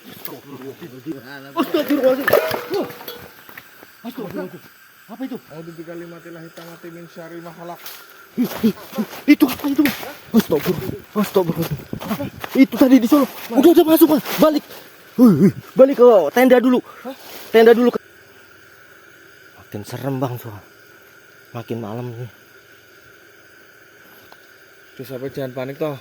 Astagfirullahaladzim. Astagfirullahaladzim. Apa itu? A'udzu bikalimatillahi tammati min syarri ma khalaq. Itu apa itu? Astagfirullahaladzim. Itu tadi di Solo. Udah masuk, Mas. Balik. Balik ke tenda dulu. Tenda dulu. Makin serem, Bang, soal. Makin malam nih. Terus apa, jangan panik toh.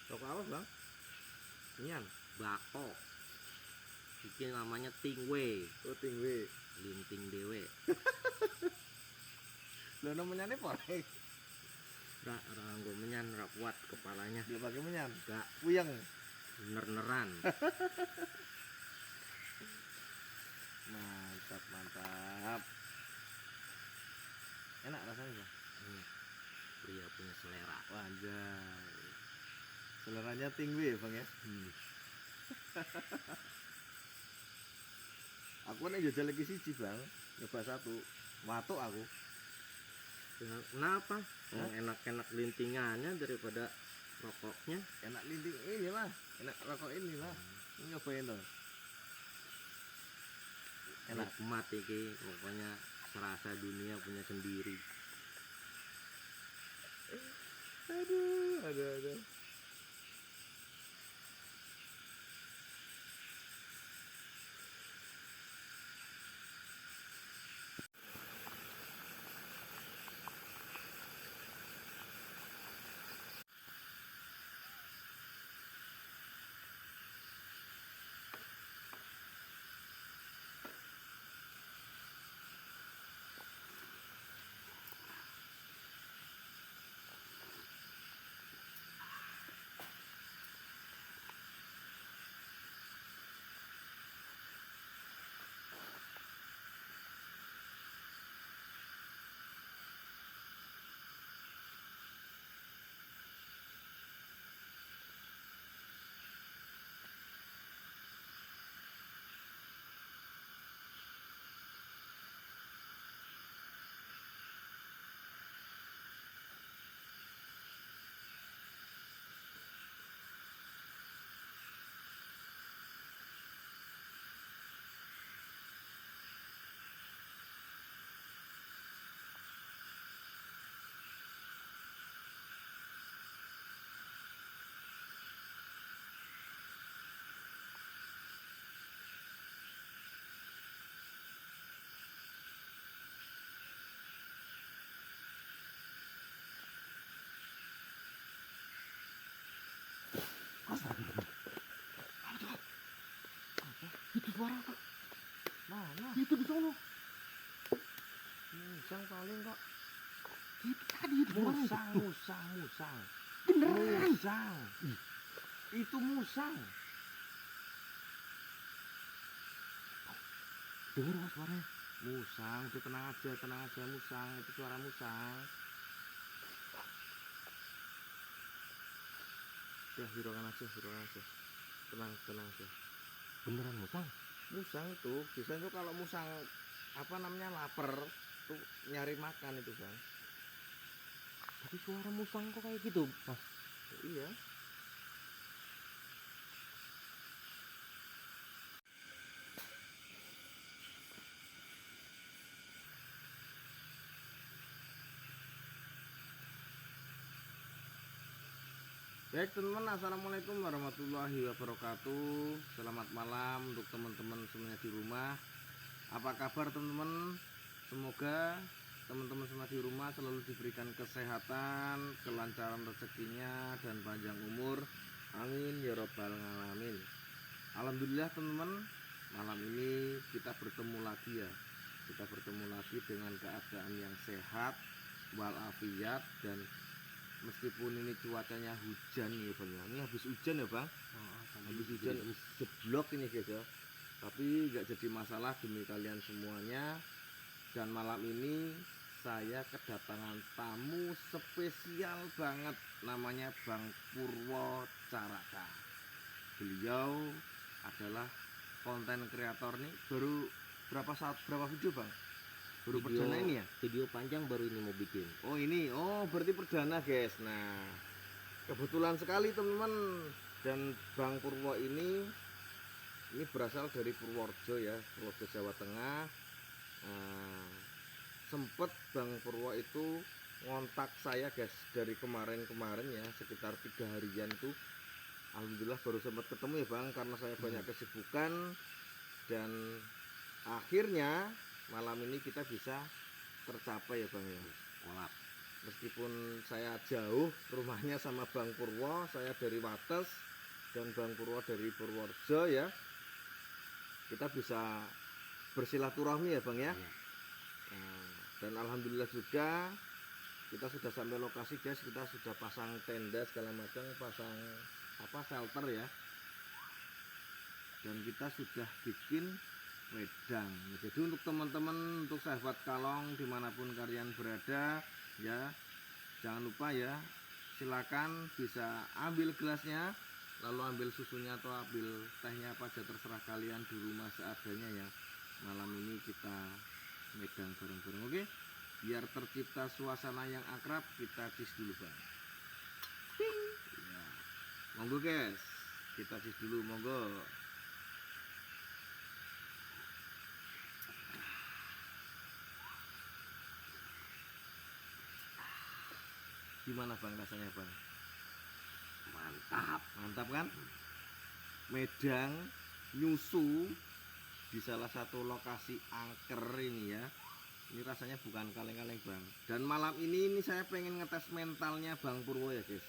Rokok apa, Bang? Nian, bako. Bikin namanya tingwe. Oh, tingwe. Linting dewe. Lo namanya nih porek. Orang gue menyan rak kuat kepalanya. Dia pakai menyan. Gak Puyeng. bener-beneran. Mantap, mantap. Enak rasanya, Bang. Pria punya selera. Wanjay. Seleranya tinggi ya, Bang ya. Aku kan jajal lagi siji, Bang. Nyoba satu. Watuk aku. Kenapa? Yang enak-enak lintingannya daripada rokoknya. Enak linting inilah. Enak rokok inilah. Nyobain dong. Enak. Nikmat iki, pokoknya serasa dunia punya sendiri. Aduh. Itu suara apa? Mana? Itu di sono. Musang paling kok. Itu tadi itu suara itu. Musang. Beneran. Musang. Itu musang. Dengar Mas suaranya. Musang, udah tenang aja musang, itu suara musang. Ya, hiraukan aja. Tenang aja. Beneran musang. Musang itu, biasanya tuh kalau musang apa namanya lapar tuh nyari makan itu, Bang. Tapi suara musang kok kayak gitu, Mas? Iya. Baik teman-teman, assalamualaikum warahmatullahi wabarakatuh. Selamat malam untuk teman-teman semuanya di rumah. Apa kabar teman-teman? Semoga teman-teman semua di rumah selalu diberikan kesehatan, kelancaran rezekinya, dan panjang umur. Amin ya robbal alamin. Alhamdulillah teman-teman, malam ini kita bertemu lagi ya. Kita bertemu lagi dengan keadaan yang sehat, walafiat, dan meskipun ini cuacanya hujan ya Bang ya. Ini habis hujan ya Bang. Habis hujan jeblok ini guys ya. Tapi nggak jadi masalah demi kalian semuanya. Dan malam ini saya kedatangan tamu spesial banget, namanya Bang Purwo Caraka. Beliau adalah konten kreator nih. Baru berapa video Bang? Baru perdana ini ya? Video panjang baru ini mau bikin. Oh ini, berarti perdana guys. Nah, kebetulan sekali teman-teman. Dan Bang Purwo ini berasal dari Purworejo ya, Purworejo Jawa Tengah. Sempet Bang Purwo itu ngontak saya guys dari kemarin ya, sekitar 3 harian tuh. Alhamdulillah baru sempat ketemu ya Bang, karena saya banyak kesibukan. Dan akhirnya malam ini kita bisa tercapai ya Bang ya. Kolap. Meskipun saya jauh rumahnya sama Bang Purwo, saya dari Wates dan Bang Purwo dari Purworejo ya. Kita bisa bersilaturahmi ya Bang ya. Iya. Nah, dan alhamdulillah juga Kita sudah sampai lokasi guys, kita sudah pasang tenda segala macam, pasang shelter ya. Dan kita sudah bikin wedang. Jadi untuk teman-teman, untuk sahabat kalong dimanapun kalian berada ya, jangan lupa ya, silakan bisa ambil gelasnya, lalu ambil susunya atau ambil tehnya apa aja, terserah kalian di rumah seadanya ya. Malam ini kita wedang bareng-bareng, oke? Biar tercipta suasana yang akrab, kita cis dulu bang. Ya. Monggo guys, kita cis dulu, monggo. Gimana bang rasanya bang? Mantap kan? Medang nyusu di salah satu lokasi angker ini ya. Ini rasanya bukan kaleng-kaleng bang. Dan malam ini saya pengen ngetes mentalnya Bang Purwo ya guys.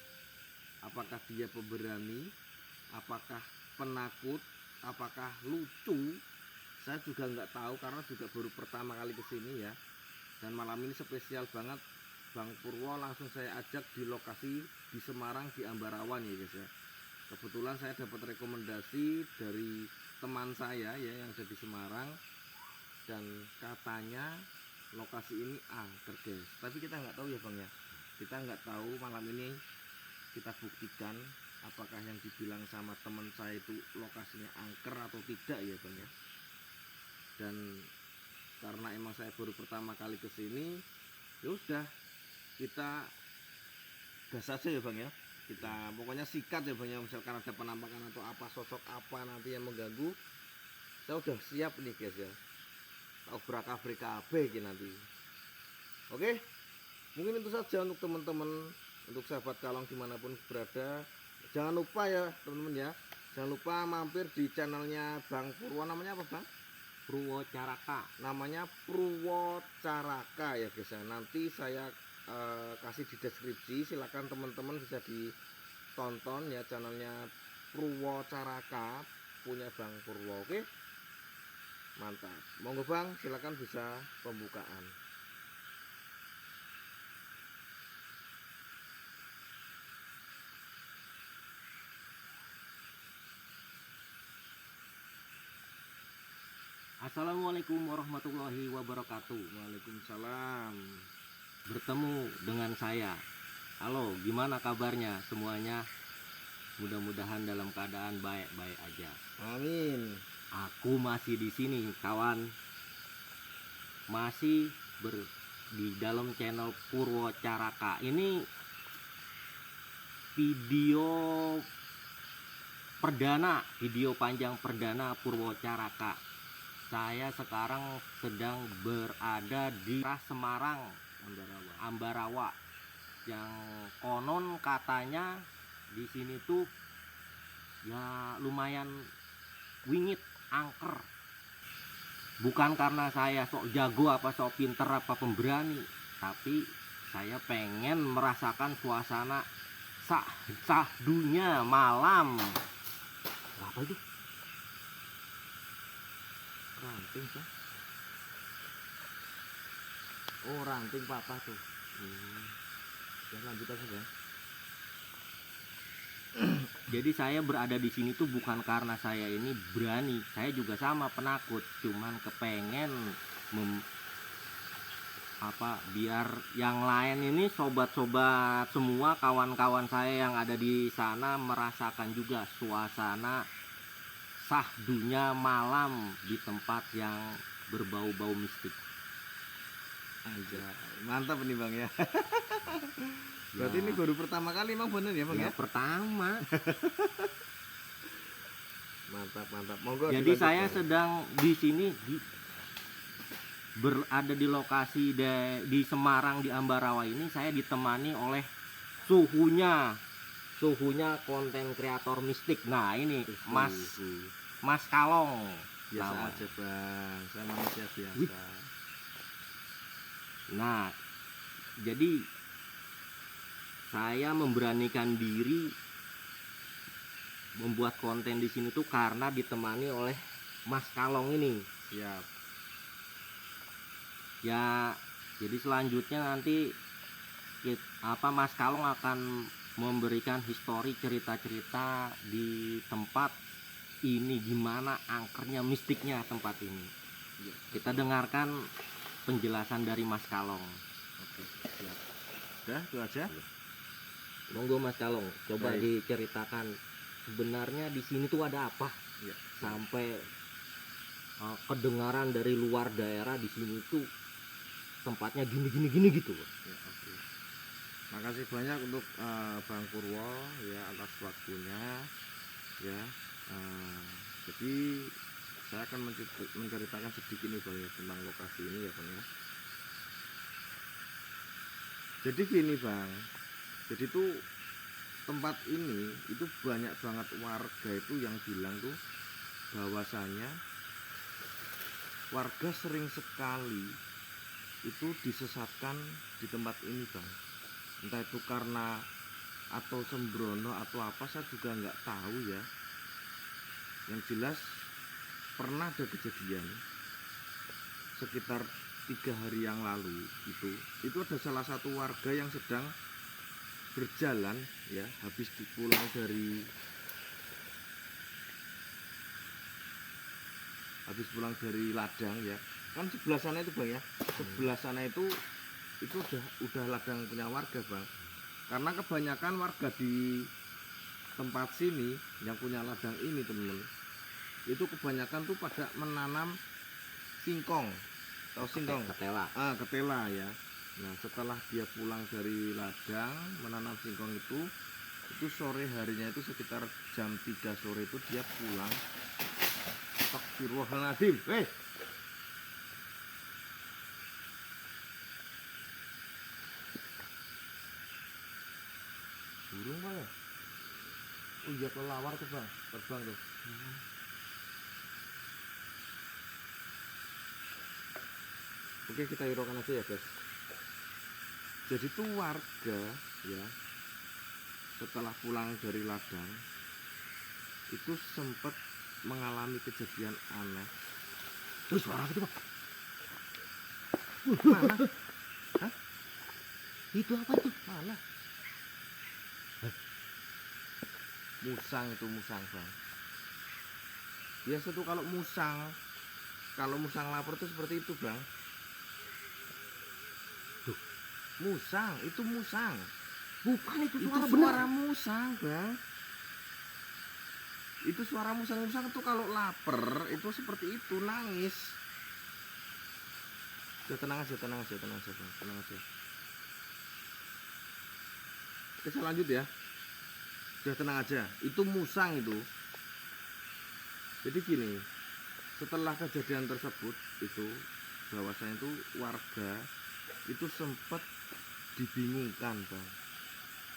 Apakah dia pemberani, apakah penakut, apakah lucu, saya juga nggak tahu karena juga baru pertama kali kesini ya. Dan malam ini spesial banget, Bang Purwo langsung saya ajak di lokasi di Semarang, di Ambarawa ya guys ya. Kebetulan saya dapat rekomendasi dari teman saya ya yang ada di Semarang, dan katanya lokasi ini angker guys. Tapi kita nggak tahu ya bang ya, kita nggak tahu. Malam ini kita buktikan apakah yang dibilang sama teman saya itu lokasinya angker atau tidak ya bang ya. Dan karena emang saya baru pertama kali kesini, ya udah kita gas aja ya bang ya. Kita pokoknya sikat ya bang ya, misalkan ada penampakan atau apa, sosok apa nanti yang mengganggu, saya udah siap nih guys ya, obrak-abrik kabeh iki nanti. Oke, mungkin itu saja untuk teman-teman, untuk sahabat kalong dimanapun berada. Jangan lupa ya teman-teman ya, jangan lupa mampir di channelnya Bang Purwo. Namanya apa bang? Purwo Caraka. Namanya Purwo Caraka ya guys ya. Nanti saya kasih di deskripsi, silakan teman-teman bisa ditonton ya channelnya Purwo Caraka punya Bang Purwo. Oke, mantap. Monggo bang, silakan bisa pembukaan. Assalamualaikum warahmatullahi wabarakatuh. Waalaikumsalam. Bertemu dengan saya. Halo, gimana kabarnya semuanya? Mudah-mudahan dalam keadaan baik-baik aja. Amin. Aku masih di sini, kawan. Masih di dalam channel Purwo Caraka. Ini video perdana, video panjang perdana Purwo Caraka. Saya sekarang sedang berada di Semarang, Ambarawa. Yang konon katanya di sini tuh ya lumayan wingit, angker. Bukan karena saya sok jago apa sok pinter apa pemberani, tapi saya pengen merasakan suasana sahdunya malam. Apa itu? Ranting kan? Oh ranting papa tuh. Ya lanjut aja bang. Jadi saya berada di sini tuh bukan karena saya ini berani, saya juga sama penakut, cuman kepengen biar yang lain ini sobat-sobat semua, kawan-kawan saya yang ada di sana merasakan juga suasana sahdunya malam di tempat yang berbau-bau mistik. Anjay, mantap nih bang ya. Berarti ini baru pertama kali emang bener ya bang ya? Pertama. Mantap. Monggo. Jadi saya sedang di sini berada di lokasi di Semarang, di Ambarawa ini. Saya ditemani oleh suhunya konten kreator mistik. Nah ini Mas Kalong. Biasa aja bang, saya manusia biasa. Nah, jadi saya memberanikan diri membuat konten di sini tuh karena ditemani oleh Mas Kalong ini. Siap. Ya, jadi selanjutnya nanti Mas Kalong akan memberikan histori cerita-cerita di tempat ini, gimana angkernya, mistiknya tempat ini. Kita dengarkan penjelasan dari Mas Kalong. Oke, siap. Udah, itu aja. Monggo Mas Kalong, coba Baik. diceritakan sebenarnya di sini tuh ada apa Ya. sampai kedengaran dari luar daerah di sini tuh tempatnya gini gitu. Ya, oke. Makasih banyak untuk Bang Purwo ya atas waktunya ya. Jadi saya akan menceritakan sedikit nih Bang ya tentang lokasi ini ya Bang ya. Jadi gini Bang, jadi tuh tempat ini itu banyak banget warga itu yang bilang tuh bahwasanya warga sering sekali itu disesatkan di tempat ini Bang. Entah itu karena atau sembrono atau apa saya juga nggak tahu ya. Yang jelas pernah ada kejadian sekitar 3 hari yang lalu itu ada salah satu warga yang sedang berjalan ya habis pulang dari ladang ya, kan sebelah sana itu Bang ya, sebelah sana itu udah ladang punya warga Bang, karena kebanyakan warga di tempat sini yang punya ladang ini temen itu kebanyakan tuh pada menanam singkong atau singkong ketela ya. Nah setelah dia pulang dari ladang menanam singkong itu sore harinya itu sekitar jam 3 sore itu dia pulang. Astagfirullahaladzim, burung Bang ya? Oh iya kelawar tuh Bang, terbang tuh. Oke kita hiraukan aja ya guys. Jadi tuh warga ya setelah pulang dari ladang itu sempat mengalami kejadian aneh. Suara apa itu Bang? Mana? Hah? Itu apa itu? Mana? Musang itu musang Bang. Biasa tuh kalau musang lapar tuh seperti itu Bang. Tuh, musang, itu musang. Bukan itu Itu suara suara benar. musang Bang. Itu suara musang tuh kalau lapar itu seperti itu, nangis. Ya tenang aja Bang, tenang aja. Kita lanjut ya. Udah tenang aja, itu musang itu. Jadi gini, setelah kejadian tersebut itu bahwasanya itu warga itu sempat dibingungkan Bang.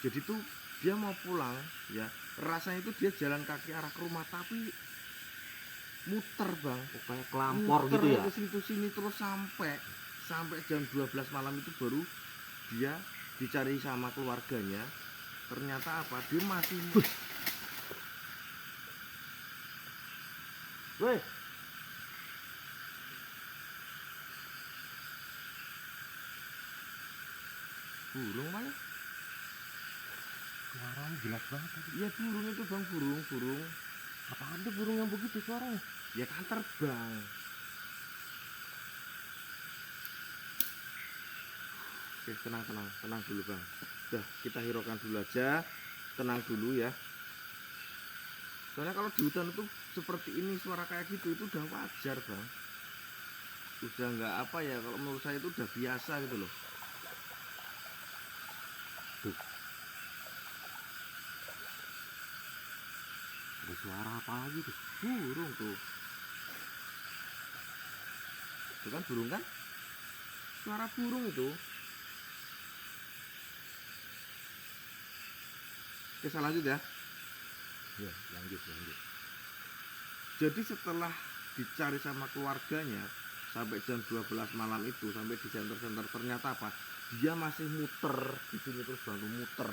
Jadi tuh dia mau pulang ya, rasanya itu dia jalan kaki arah ke rumah tapi muter Bang, Kayak kelampor gitu ya. ke situ sini terus sampai jam 12 malam itu baru dia dicari sama keluarganya. Ternyata apa? Dia masih Weh. Burung mana? Suaranya jelas banget tadi. Iya burung itu Bang, burung. Apa ada burung yang begitu suaranya? Ya kan terbang. Oke, tenang dulu Bang. Udah, kita hiraukan dulu aja. Tenang dulu ya. Soalnya kalau di hutan itu seperti ini suara kayak gitu itu udah wajar Bang. Udah nggak apa ya, kalau menurut saya itu udah biasa gitu loh. Tuh. Ada suara apa lagi tuh? Burung tuh. Itu kan burung kan? Suara burung itu. Oke, saya lanjut ya. Ya, lanjut. Jadi setelah dicari sama keluarganya sampai jam 12 malam itu, sampai di senter-senter, ternyata apa? Dia masih muter di sini terus Bang, muter.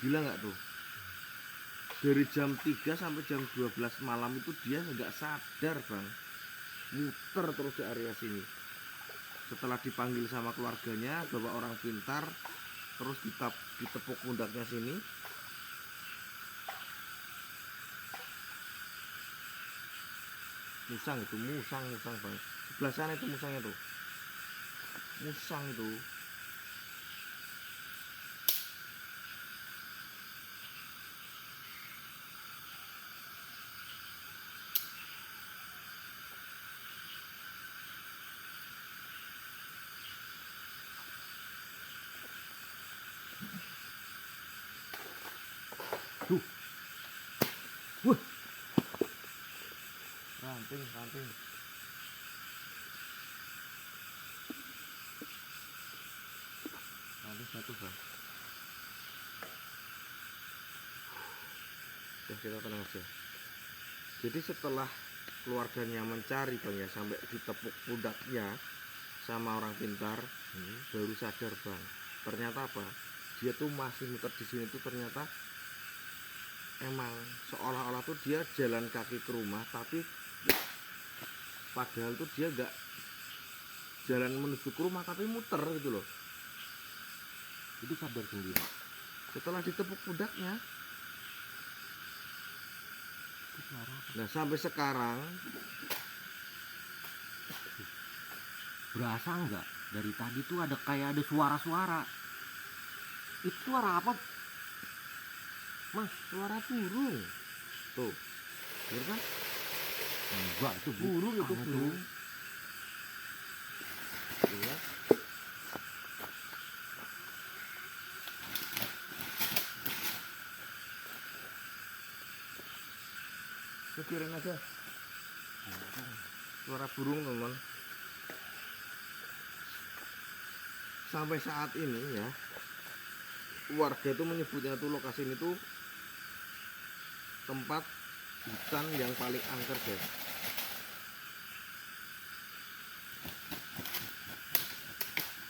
Gila nggak tuh? Dari jam 3 sampai jam 12 malam itu dia nggak sadar Bang. Muter terus di area sini. Setelah dipanggil sama keluarganya, bawa orang pintar, terus ditepuk pundaknya sini. Musang itu, musang bang. Sebelah sana itu musangnya tuh. Musang itu. Wah. Ranting. Ranting satu bang. Ya kita tenang aja. Jadi setelah keluarganya mencari bang ya, sampai ditepuk pundaknya sama orang pintar, baru sadar bang. Ternyata apa? Dia tuh masih muter di sini tuh ternyata emang seolah-olah tuh dia jalan kaki ke rumah, tapi padahal tuh dia nggak jalan menuju ke rumah tapi muter gitu loh. Itu sadar sendiri. Setelah ditepuk pundaknya. Itu suara apa? Nah sampai sekarang Berasa nggak dari tadi tuh ada kayak ada suara-suara. Itu suara apa? Mas, suara burung. Tuh. Bener kan? Enggak, itu Burung itu bukan burung. Ya. Pikirin aja. Suara burung teman. Sampai saat ini ya, warga itu menyebutnya tuh lokasi ini tuh tempat hutan yang paling angker guys.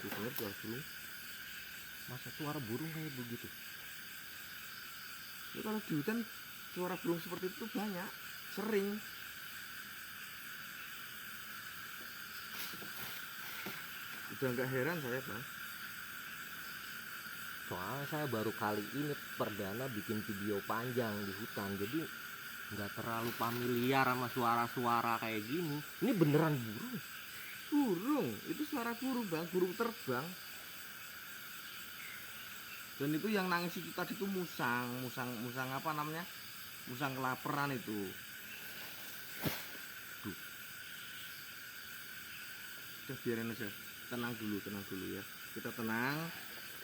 Tuh denger suara burung. Masa suara burung kayak begitu? Ya, kalau di hutan suara burung seperti itu banyak, sering. Udah nggak heran saya bang. Soalnya saya baru kali ini perdana bikin video panjang di hutan, jadi nggak terlalu familiar sama suara-suara kayak gini. Ini beneran burung. Burung, itu suara burung bang, burung terbang. Dan itu yang nangis itu tadi tuh musang apa namanya? Musang kelaparan itu. Duh. Udah biarin aja, tenang dulu ya. Kita tenang,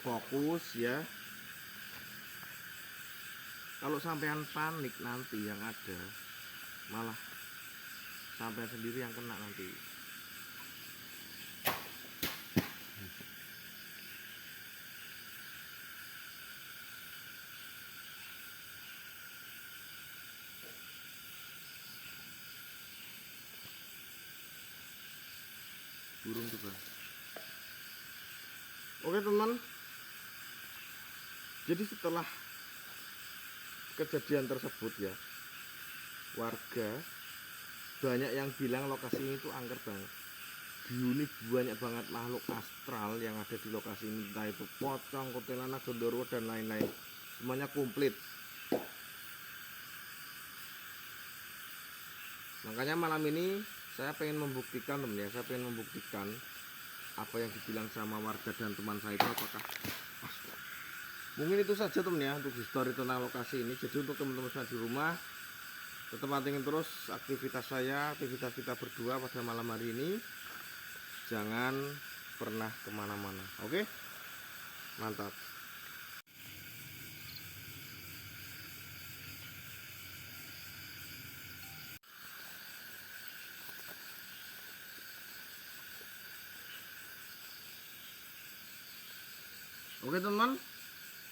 fokus ya. Kalau sampean panik nanti yang ada malah sampean sendiri yang kena nanti. Burung tuh bang. Oke teman, jadi setelah kejadian tersebut ya, warga banyak yang bilang lokasi ini tuh angker banget. Ini banyak banget makhluk astral yang ada di lokasi ini, entah itu pocong, kuntilanak, genderuwo dan lain-lain, semuanya komplit. Makanya malam ini saya pengen membuktikan teman ya, saya pengen membuktikan apa yang dibilang sama warga dan teman saya itu apakah pas. Mungkin itu saja teman ya untuk histori tentang lokasi ini. Jadi untuk teman-teman saya di rumah, tetap pantengin terus aktivitas saya, aktivitas kita berdua pada malam hari ini. Jangan pernah kemana-mana. Oke, mantap. Oke teman,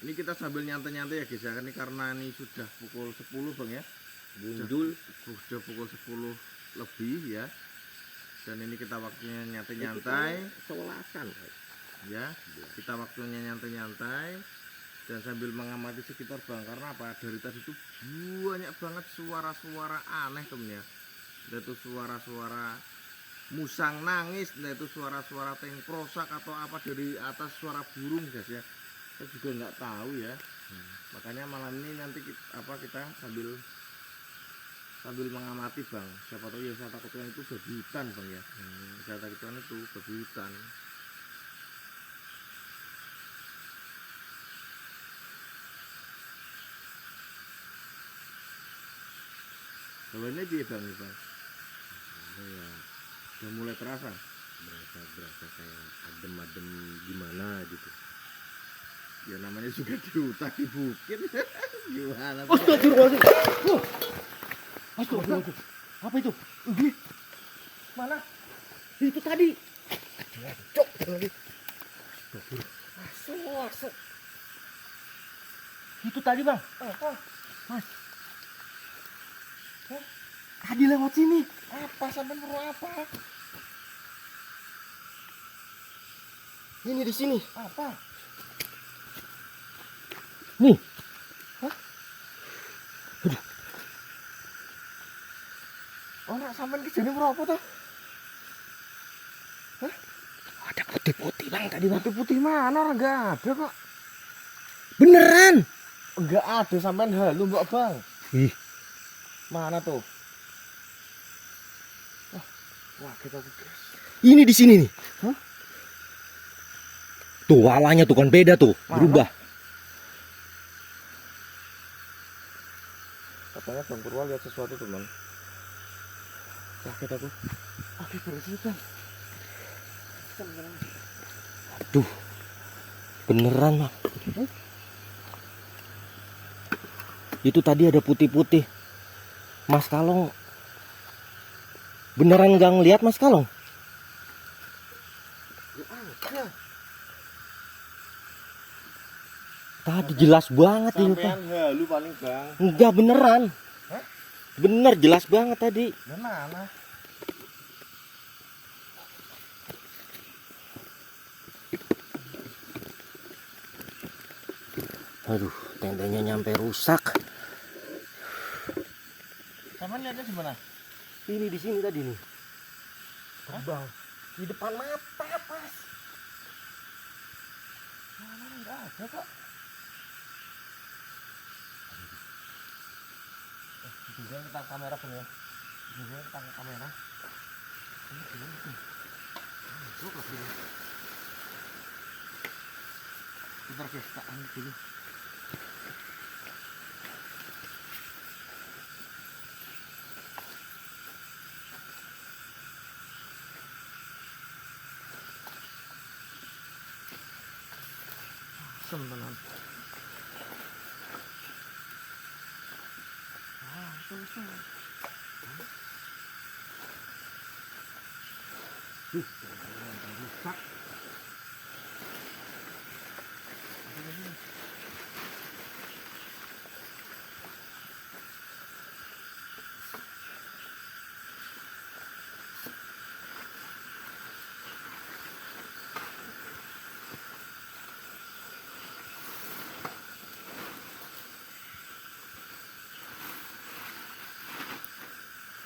ini kita sambil nyantai-nyantai ya guys ya. Ini karena ini sudah pukul 10 bang ya. Bundul. Sudah pukul 10 lebih ya. Dan ini kita waktunya nyantai-nyantai. Sewelasan. Ya, kita waktunya nyantai-nyantai dan sambil mengamati sekitar bang. Karena apa? Dari tadi itu banyak banget suara-suara aneh temen ya. Itu suara-suara musang nangis, entah itu suara-suara tengprosak atau apa dari atas suara burung guys ya. Saya juga nggak tahu ya. Makanya malam ini nanti kita sambil mengamati bang. Siapa tahu yang saya takutkan itu babi hutan bang ya. Saya takutkan itu babi hutan. Bawahnya dia bang ya bang. Ya, Udah mulai terasa. berasa kayak adem-adem gimana gitu. Ya namanya juga di hutan di bukit. Gimana? Astagfirullahaladzim. Astagfirullahaladzim. Apa itu? Ini. Mana? Itu tadi. Cok lagi. Masuk. Itu tadi bang. Mas. Tadi lewat sini. Apa sampai perlu apa? Ini di sini. Apa? Nih. Oh nak sampai ke sini perlu apa tuh? Ada putih-putih bang tadi bang. Putih-putih mana? Orang nggak ada kok. Beneran. Enggak ada sampean halu mbak bang. Ih. Mana tuh? Wah kita guys. Ini di sini nih. Hah? Tuh walanya tuh kan beda tuh. Mana? Berubah. Katanya Bang Purwa lihat sesuatu teman. Kaget aku. Oke bersihkan. Aduh. Beneran bang. Itu tadi ada putih-putih. Mas Kalong beneran nggak ngeliat Mas Kalong? Ya. Tadi jelas banget itu Pak. Sampean halu paling bang. Enggak beneran. Hah? Bener jelas banget tadi. Dan mana? Aduh, tendanya nyampe rusak. Sampean lihatnya di mana? Ini di sini tadi nih. Bang, di depan mata pas. Mana enggak ada kok. Juga kita kamera pun ya. Juga kita kamera. Ini gimana sih? Masuk ke sini. Bentar guys, tak ambil dulu. Asem tenan. Tuh. Rusak.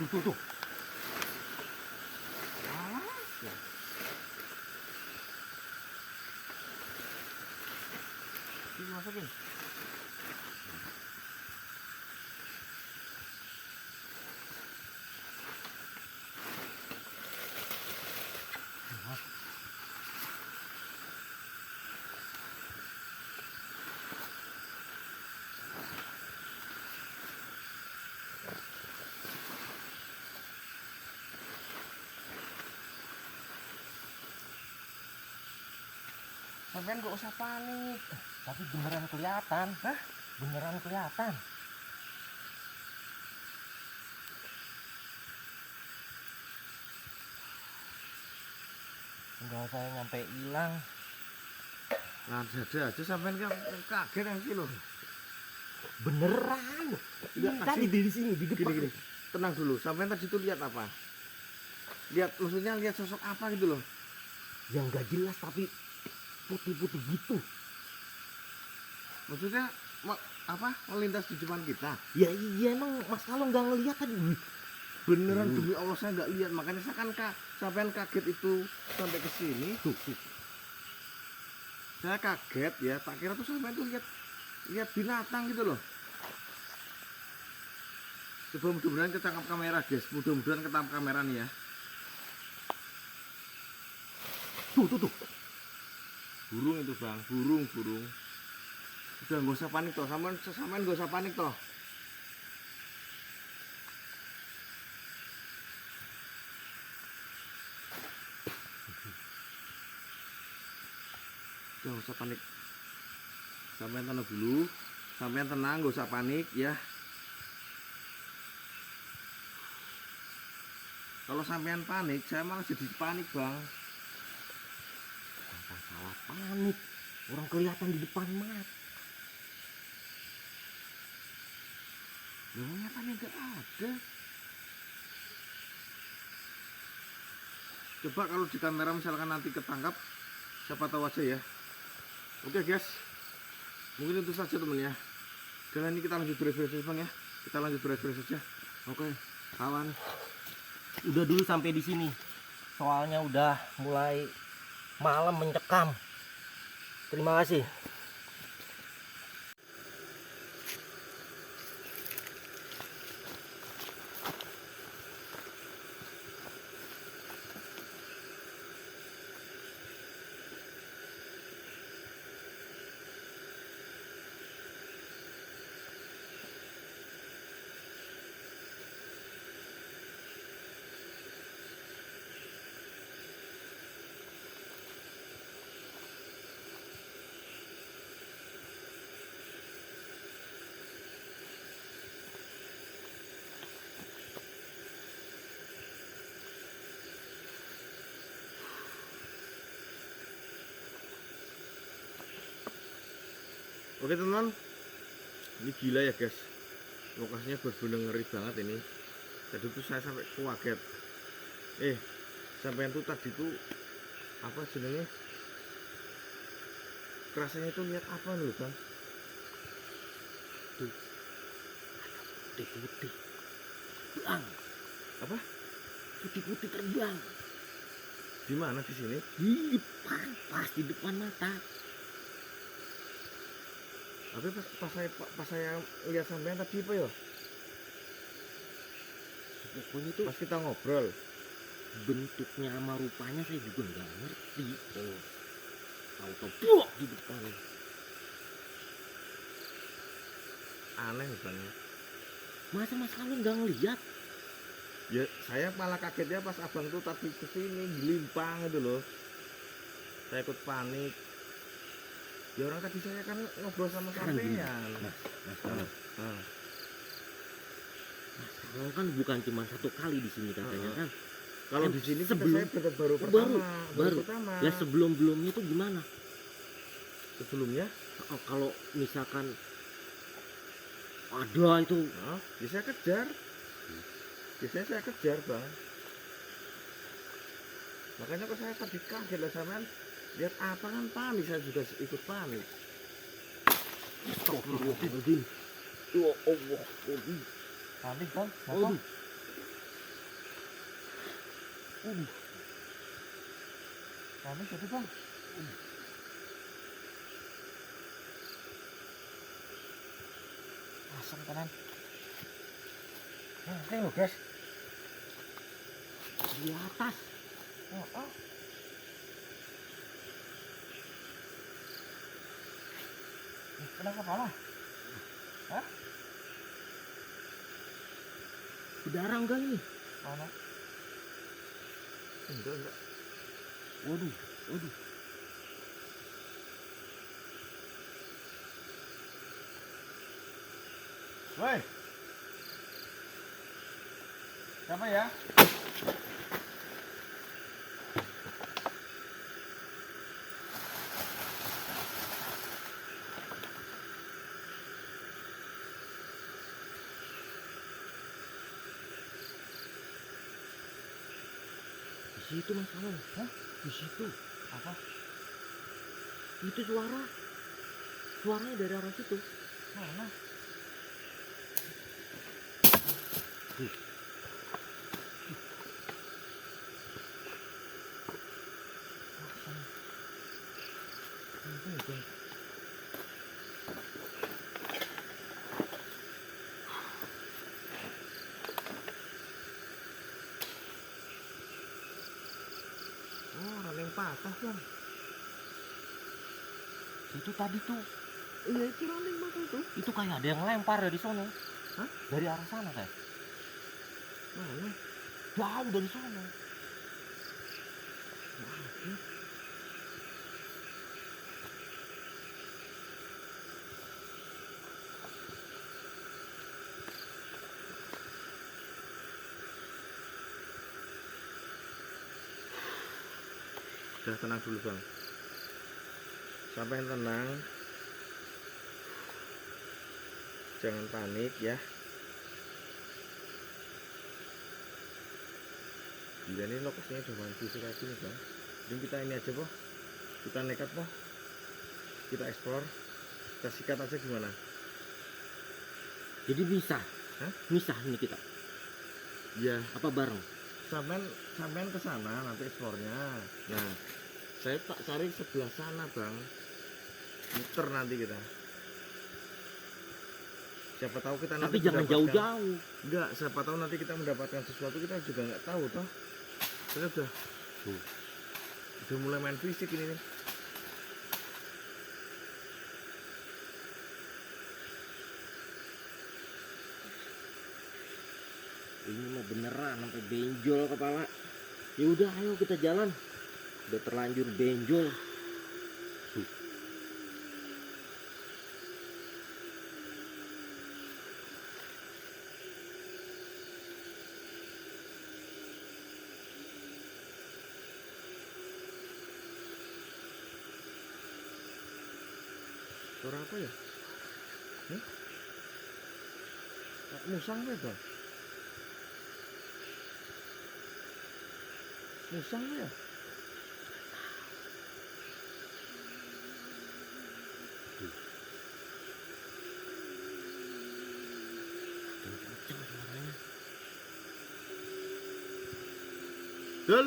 Tuh. Ini masukin. Sampean gak usah panik. Tapi beneran kelihatan. Hah? Beneran kelihatan. Enggak saya nyampe hilang. Nah, jadi aja sampean kan kaget yang sih loh. Beneran. Enggak, Tadi di sini di depan. Gini. Tenang dulu. Sampean tadi itu lihat apa? Maksudnya lihat sosok apa gitu loh. Yang gak jelas tapi putih-putih gitu. Maksudnya apa? Melintas di depan kita. Ya iya emang Mas Kalong nggak ngeliat tadi. Wih, Beneran demi Allah saya nggak lihat, makanya saya kan sampean kaget itu sampai ke sini. Saya kaget ya, tak kira tuh sampean tuh lihat binatang gitu loh. Coba mudah-mudahan ketangkap kamera guys, mudah-mudahan ketangkap kamera nih ya. Tuh. Burung itu bang, burung. Udah nggak usah panik toh, sampean nggak usah panik toh. Udah nggak usah panik. Sampean tenang dulu, sampean tenang, nggak usah panik ya. Kalau sampean panik, saya malah jadi panik bang. Apa salah panik? Orang kelihatan di depan mata. Memang nyatanya nggak ada. Coba kalau di kamera misalkan nanti ketangkap, siapa tahu aja ya. Oke guys, mungkin itu saja temen ya. Dan ini kita lanjut beres-beres bang ya. Kita lanjut beres-beres saja. Oke, kawan. Udah dulu sampai di sini. Soalnya udah mulai malam mencekam. Terima kasih. Oke teman, ini gila ya guys. Lokasinya bener-bener ngeri banget ini. Tadi tuh saya sampai kaget. Sampai tuh tadi tuh apa jenenge? Kerasanya itu lihat apa loh bang? Tuh. Putih-putih. Terbang. Apa? Putih-putih terbang. Di mana di sini? Di depan, pas di depan mata. Tapi pas saya lihat sampean tadi apa ya? Pokoknya tuh Pas kita ngobrol. bentuknya sama rupanya saya juga nggak ngerti. Oh, tahu-tahu di depan. Aneh bang. Masa mas Alun nggak ngeliat? Ya saya malah kagetnya pas abang tuh tadi kesini gelimpang gitu loh. Saya ikut panik. Ya orang tadi saya kan ngobrol sama Sekarang gini, sampean. Mas Alun. Nah, Mas Alun kan bukan cuma satu kali di sini katanya kan. kalau di sini sebelum- saya baru baru. pertama. Lah sebelum-belumnya itu gimana? Sebelumnya, Oh, kalau misalkan ada itu ya saya kejar. Biasanya saya kejar bang. Makanya kok saya tadi kaget lah sampean. Lihat apa kan panik, saya juga ikut panik. Astagfirullahaladzim. Ya Allah. Panik bang? Aduh. Panik jadi bang? Asam kanan. Ini loh guys. Di atas. Kena kepala? Berdarah enggak ini? Mana? Enggak. Waduh. Woi. Siapa ya? Di situ Mas Alun. Hah? Di situ. Apa? Itu suara. Suaranya dari arah situ. Mana? Itu tadi tuh, Iya itu rolling mata itu. itu kayak ada yang lempar dari sono. Hah? Dari arah sana kayak. Mana? Jauh dari sono. Udah tenang dulu bang, sampai tenang, jangan panik ya. Gila ini lokasinya udah maju sekali nih bang. Jadi kita ini aja boh, kita nekat boh, kita explore, kita sikat aja gimana? Jadi bisa. Hah? Misah ini kita. Ya, Apa bareng? sampean ke sana nanti explore-nya. Nah, saya tak cari sebelah sana bang, muter nanti kita. Siapa tahu kita Tapi nanti jangan mendapatkan- jauh-jauh. Enggak, siapa tahu nanti kita mendapatkan sesuatu, kita juga nggak tahu toh. Saya udah mulai main fisik ini nih. Ini mah beneran sampai benjol kepala. Ya udah, ayo kita jalan. Udah terlanjur benjol. Suara apa ya? Kayak musang ya bang? Musang ya? Kenceng suaranya. Dul?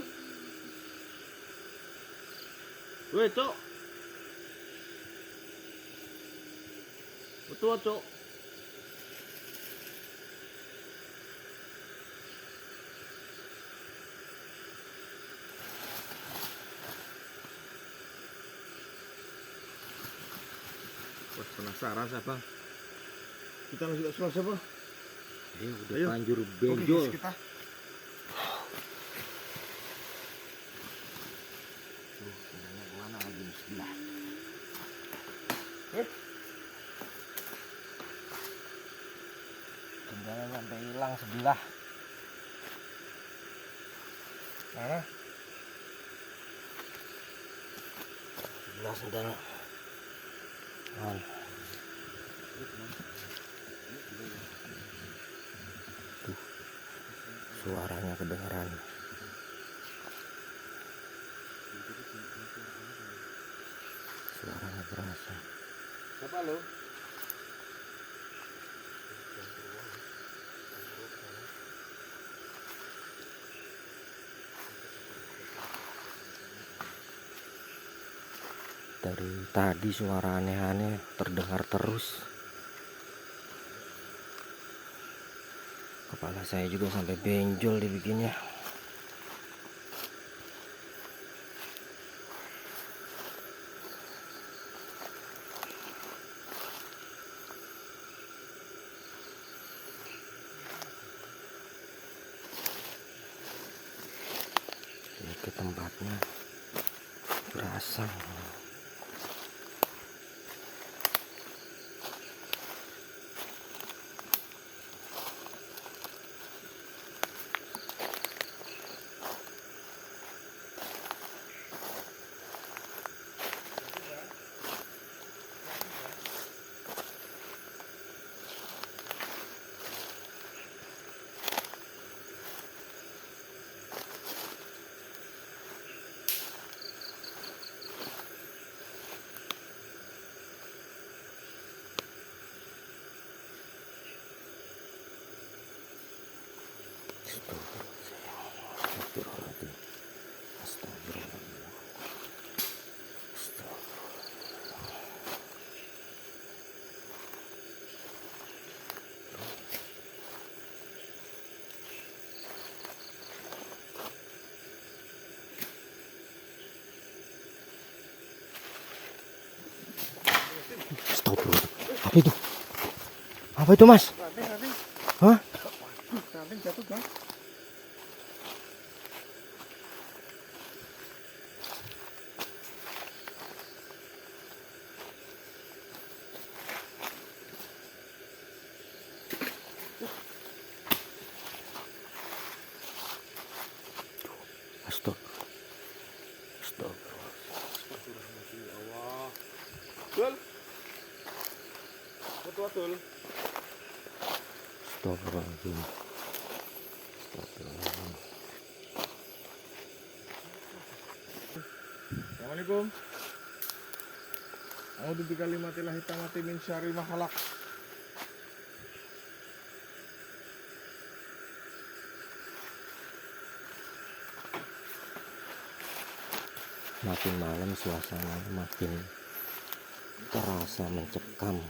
Weh cok, betul cok. Wah penasaran saya bang. Kita lanjut explore siapa? Ayo udah Ayo. terlanjur Oke benjol. guys, kita. Tuh, sendalnya kemana lagi di sebelah? Sendalnya sampai hilang sebelah. Mana? Sebelah sendalnya. Man. Tuh, suaranya kedengeran. Suaranya berasa. Siapa lo? Dari tadi suara aneh-aneh terdengar terus. Kepala saya juga sampai benjol dibikinnya. Ini ke tempatnya berasa. Astagfirullahaladzim. Astagfirullahaladzim. Apa itu? Apa itu, Mas? Ranting. Hah? Ranting jatuh, Bang. Astagfirullah. Allah. Dul. Betul. Astagfirullahaladzim. Astagfirullahaladzim. Assalamualaikum. A'udzu bikalimatillahi tammati min syarri ma khalaq. Makin malam suasana makin terasa mencekam.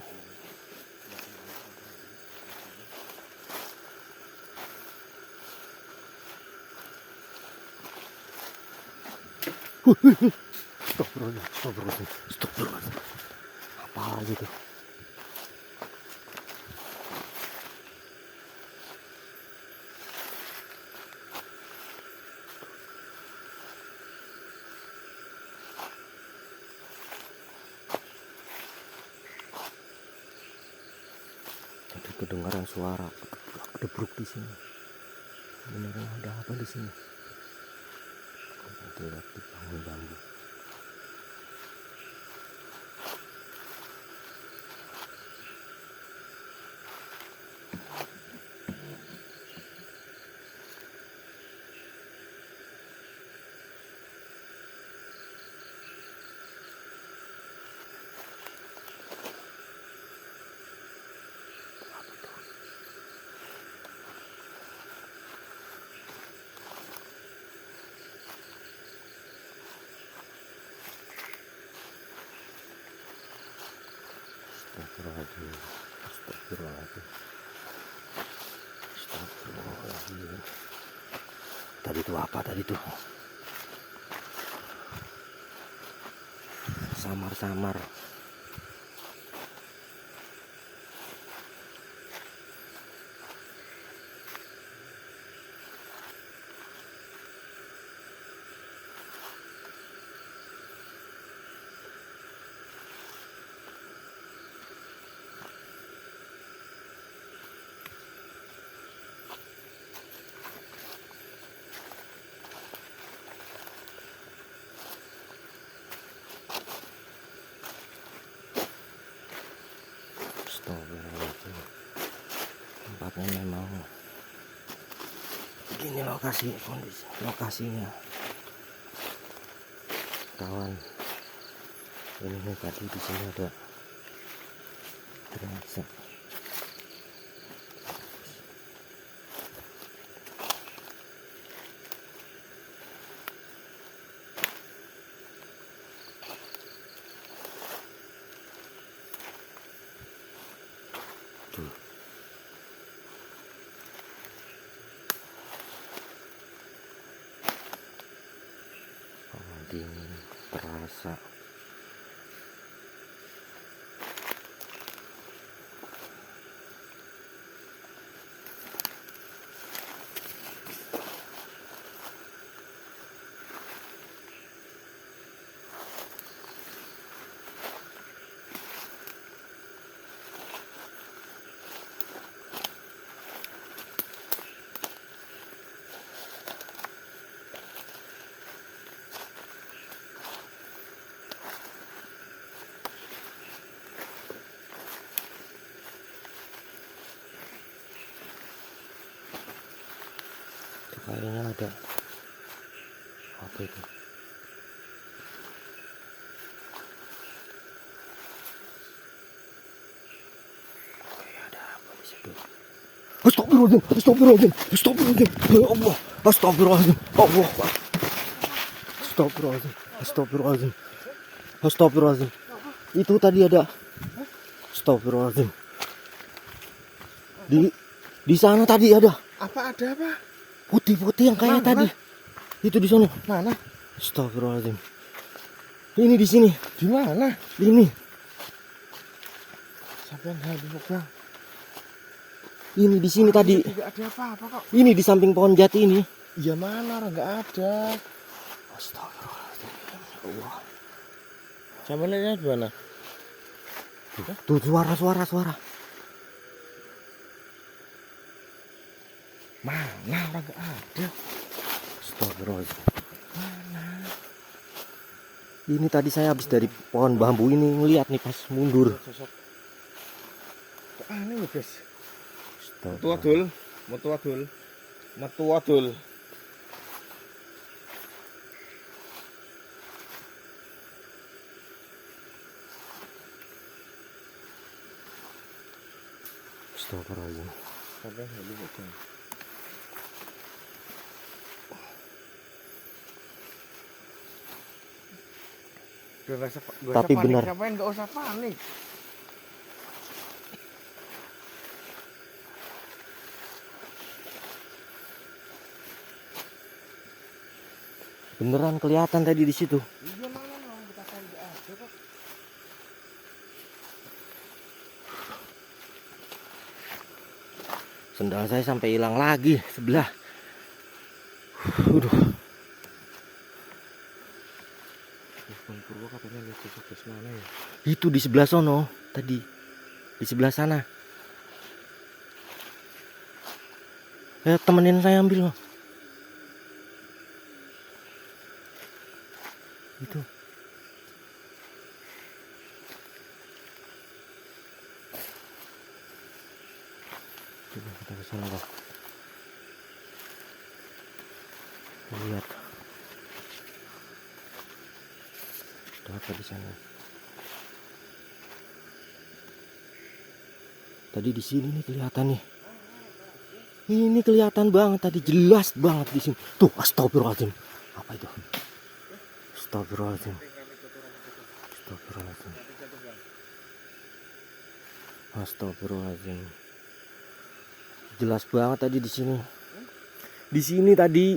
Astagfirullahaladzim. Apa lagi tuh? Tadi kedengaran suara kedebruk di sini. Beneran ada apa di sini? Nanti lihat di bangun bambu. Astagfirullahaladzim. Astagfirullahaladzim. Astagfirullahaladzim. Tadi itu apa tadi tuh? Samar-samar. Astagfirullahaladzim. Tempatnya memang begini lokasinya kawan. Ini tadi di sini ada terasa tuh. Dingin terasa. Kayaknya ada apa itu? Kayak ada apa di situ? Astagfirullahaladzim, astagfirullahaladzim, astagfirullahaladzim, ya Allah, astagfirullahaladzim, Allah, astagfirullahaladzim, astagfirullahaladzim, astagfirullahaladzim. Itu tadi ada, astagfirullahaladzim. Di sana tadi ada. Apa ada apa? Putih-putih yang kayak tadi. Itu di sana. Mana? Astagfirullahaladzim. Ini di sini. Di mana? Ini. Sampai halu bang. Ini di sini tadi. Tidak ada apa-apa kok. Ini di samping pohon jati ini. Ya mana orang nggak ada. Astagfirullahaladzim. Ya Allah. Sampai lihat di mana? Tuh suara. Mana orang nggak ada. Astagfirullahaladzim. Ini tadi saya habis dari pohon bambu ini ngeliat nih pas mundur. Sosok. Kok aneh ya guys. Astagfirullah. Metu adul. Astagfirullahaladzim. Sampai halu bang. Tapi benar. Ngapain nggak usah panik. Beneran kelihatan tadi di situ. Iya mana orang kita cari nggak ada kok. Sendal saya sampai hilang lagi sebelah. Udah. Bang Purwo katanya lihat sosok guys mana ya? Itu di sebelah sono tadi. Di sebelah sana. Temenin saya ambil loh. Itu. Coba kita ke sana kok. Lihat. Ada apa di sana? Tadi di sini nih kelihatan nih. Ini kelihatan banget tadi, jelas banget di sini. Tuh, astagfirullahaladzim. Apa itu? Astagfirullahaladzim. Astagfirullahaladzim. Astagfirullahaladzim. Jelas banget tadi di sini. Di sini tadi.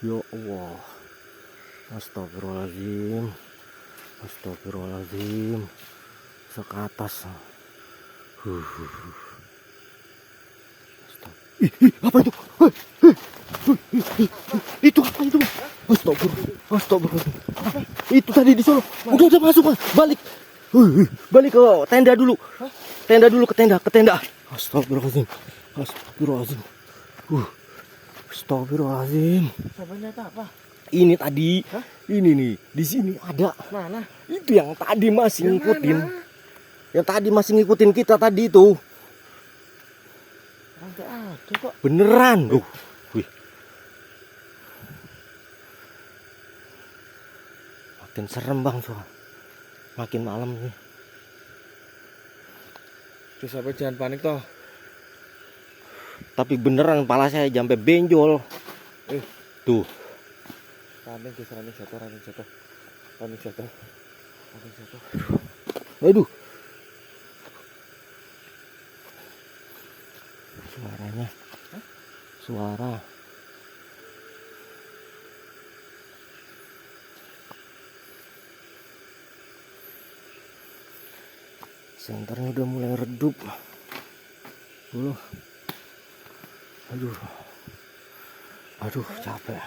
Ya Allah. Astagfirullahaladzim. Astagfirullahaladzim. Ke atas. Apa itu? Itu apa itu? Astagfirullah. Itu tadi di sono. Udah masuk, Mas. Balik. Balik ke tenda dulu. Tenda dulu ke tenda. Astagfirullahaladzim. Astagfirullahaladzim. Astagfirullahaladzim. Sampai lihat apa? Ini tadi. Ini nih, di sini ada. Mana? Itu yang tadi masih ngikutin. Yang tadi masih ngikutin kita tadi itu. Nggak ada kok. Beneran. Wih. Makin serem bang soal. Makin malam nih. Terus apa jangan panik toh. Tapi beneran kepala saya sampai benjol. Tuh. Raning jatuh. Aduh. Suaranya. Suara. Senternya udah mulai redup. Aduh, capek.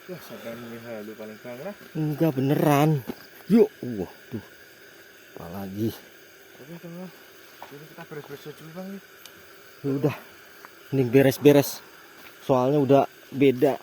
Wah, sampai melihat lu paling bangga. Enggak beneran. Yuk, tuh. Apalagi. Oke, teman. Ini kita beres-beres dulu bang. Ya udah, mending beres-beres. Soalnya udah beda.